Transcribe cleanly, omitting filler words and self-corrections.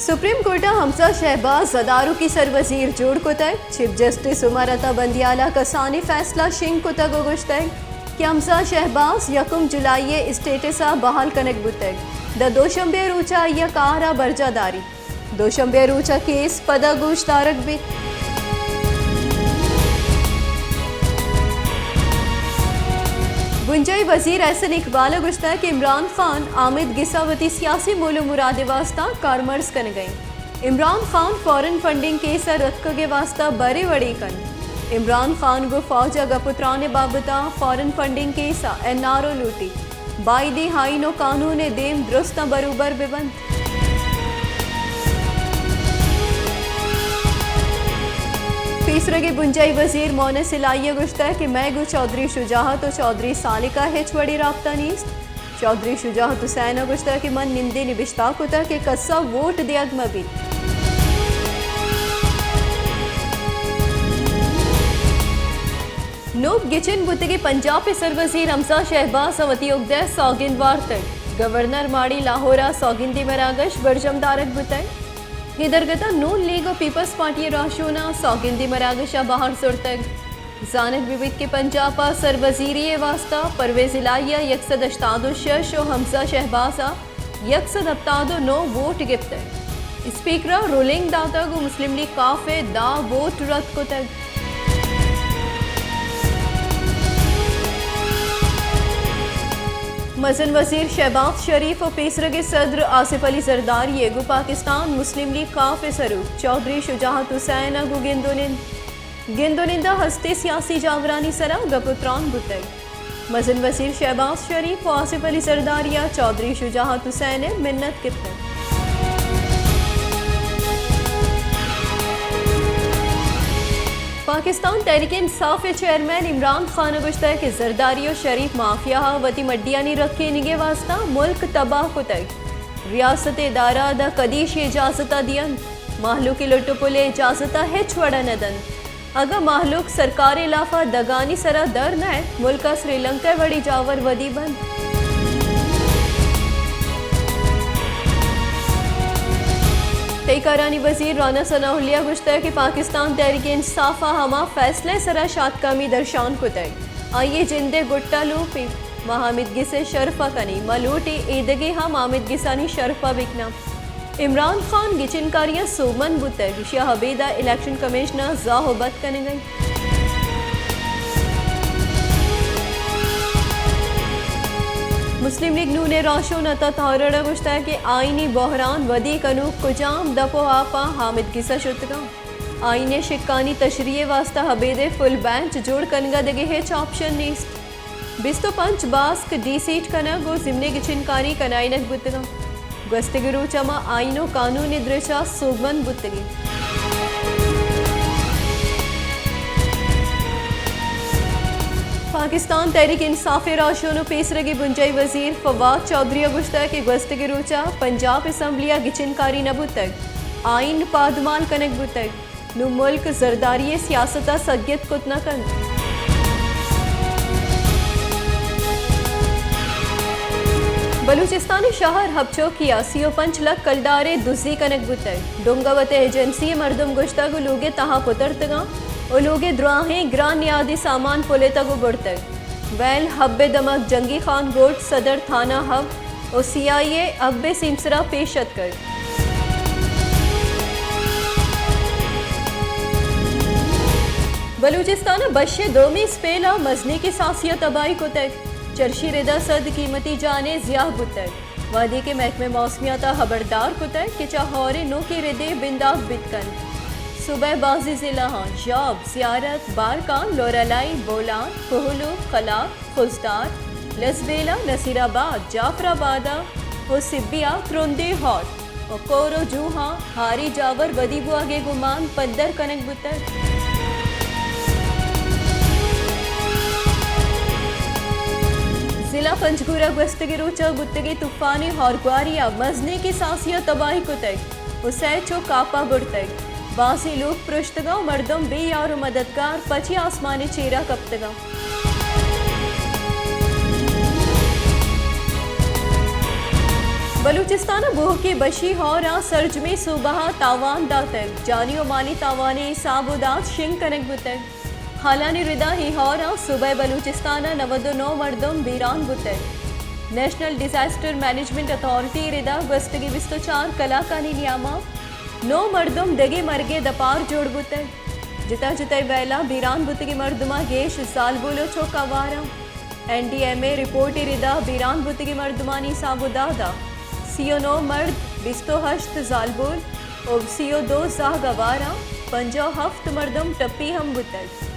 supreme court Hamza Shahbaz जदारू की सरवजीर जोड़ को तय चीफ जस्टिस उमर अता बंदियाला कसानी फैसला शिंग को तक गुश्तग कि हमजा शहबाज यकुम जुलाई स्टेटसा बहाल कनक बुतग द दोशंबे रूचा या कारा बर्जादारी दोशंबे रूचा केस पदा गोश तारक भी गुंजई वजीर एहसन इकबाल गुश्ता कि इमरान खान आमिद गिसावती सियासी मोलो मुराद वास्ता कारमर्ज कन गई Imran Khan foreign funding case रख के वास्ता बड़े बड़ी कन इमरान खान गो फौजा गपुत्राने बाबता फॉरेन फंडिंग केसा एनआरओ लूटी बाईदी हाइनो कानून देम दुरुस्त बरूबर बिबंद तीसरे बुंजई वजीर मोने सिलाइया गुश्ता है कि मैं गु चौधरी शुजाहत और चौधरी सालिका हेच बड़ी राबता नीस्त चौधरी शुजाहत हुसैन गुश्ता है कि मन निंदे निबिश्ता कुता कि कस्सा वोट दिया मबी नोब गिचिन बुतगी पंजाब के सरवजीर हमजा शहबाज अवती उगदे सौगिंदवार तक गवर्नर माड़ी लाहौरा सौगिंदी मरागश बरजमदारक बुतई हिदरगता नून लीग और पीपल्स पार्टी राशोना सौगिंदी मरागशा बाहर सुरतग जानक विविध के पंजाब सरवजीरी वास्ता परवेज इलाहिया यकसद अश्तादो शश और हमजा शहबाजा यकसद अब्तादो नो वोट गिफ्त स्पीकर रूलिंग दातग मुस्लिम लीग काफे दा वोट रद्द को तग मजन वजीर शहबाज शरीफ और पेसरगे सदर आसिफ अली जरदारी गु पाकिस्तान मुस्लिम लीग काफ सरूफ चौधरी शुजाहत हुसैन गु गिंदोनिंदा हस्ते सियासी जावरानी सरा गपुत्रान बुतग मजन वजीर शहबाज शरीफ और आसिफ अली जरदारिया चौधरी शुजाहत हुसैन मिन्नत किप्तन पाकिस्तान तहरीक इंसाफ चेयरमैन इमरान खान गुश्ता है कि जरदारी और शरीफ माफिया वती मड्डियानी रखे निगे वास्ता मुल्क तबाह को तक रियासत इदारा द कदीश इजाजत दियन माहलूक की लुट पुले इजाजत है छुड़ा नदन अगर माहलूक सरकार इलाफा दगानी सरा दर न मुल्क श्रीलंका बड़ी जावर वदी बंद तेकारानी वजीर राना सनाउल्लिया गुश्ता है कि पाकिस्तान तहरीक इंसाफ हमा फैसले सरा शातकामी दर्शान को तय आइए जिंदे गुट्टा लूपी महामिद गिसे शरफा कनी मलूटी ईदगी हम आमिद गिसानी शरफा बिकना इमरान खान गिचिनकारियां सोमन बुतग शिया हबीदा इलेक्शन कमिश्नर जाहोबत कने गई मुस्लिम लीग नूने राशो नता थारड़ा गुश्ता है कि आईनी बहरान वदी कनू कुजाम दपो आपा हामिद गिसा शुतगा आईने शिक्कानी तशरीय वास्ता हबेदे फुल बेंच जोड़ कनगा दगे हेच ऑप्शन नीस्त बिस्तो पंच बास्क डी सीट कना गो जिमने गिचिनकारी कनाइनक बुतगा गस्तगिरू चमा आईनो कानूनी दृशा सुगमन बुतगी पाकिस्तान तहरीक इंसाफ राशोनो पेसरगी बुंजई वजीर फवाद चौधरी गुश्ता के गस्तगी रूचा पंजाब असम्बलिया गिचिनकारी नबुतक आइन पादमाल कनक बुतक नु मुल्क जरदारी सियासता सगियत कुतना कन बलूचिस्तानी शहर हबचो किया सीओ पंच लक कलदारे दुजी कनक बुतक डोंगावते एजेंसी मर्दम गुश्ता को लोगे तहा पुतरतगा और लोगे द्राहें ग्रान नियादी सामान पुले तक बुड़तक वैल हब्बे दमक जंगी खान गोट सदर थाना हब और सीआईए अब्बे सिमसरा पेशत कर बलूचिस्तान बशे दोमी स्पेला मजनी की सासिया तबाही को तक चरशी रिदा सद कीमती जाने जिया बुतक वादी के महकमे मौसमियाता खबरदार को तक कि चाहौरे नो की रिदे बिंदाग बितकन सुबह बाजी जिला जाब जियारत बारकान लोरालाई बोलान कोहलू खला खुजदार लसबेला नसीराबाद जाफराबादा और सिब्बिया त्रुंदे हॉट और कोरो जूहा हारी जावर बदीबू आगे गुमान पद्दर कनक बुतर जिला पंचगुरा गस्तगी रोचा गुत्तगी तूफानी हौरग्वारिया मजने की सासिया तबाही को तक उसैचो कापा बुड़तक बासी लोग पृष्ठगा मर्दम बेयार मददगार पची आसमानी चेरा कप्तगा बलूचिस्तान बुह के बशी हौरा सर्ज में सुबह तावान दातक जानियो माली तावाने साबुदात शिंग कनक बुतक हालानी रिदा ही हौरा सुबह बलूचिस्तान 99 मर्दम बीरान बुतक नेशनल डिजास्टर मैनेजमेंट अथॉरिटी रिदा गस्तगी 24 कलाकानी नियामा 9 मर्दम दगे मरगे दपार जोड़ बुतक जिता जिता वेला बीरान बुतगी मर्दमा गेश साल बोलो चौकावारा NDMA रिपोर्ट रिदा बीरान बुतगी मर्दमानी साबुदादा CO 9 मर्द बिस्तो हश्त जालबोल और CO 2 साह गवारा 50 मर्दम टप्पी हम बुतक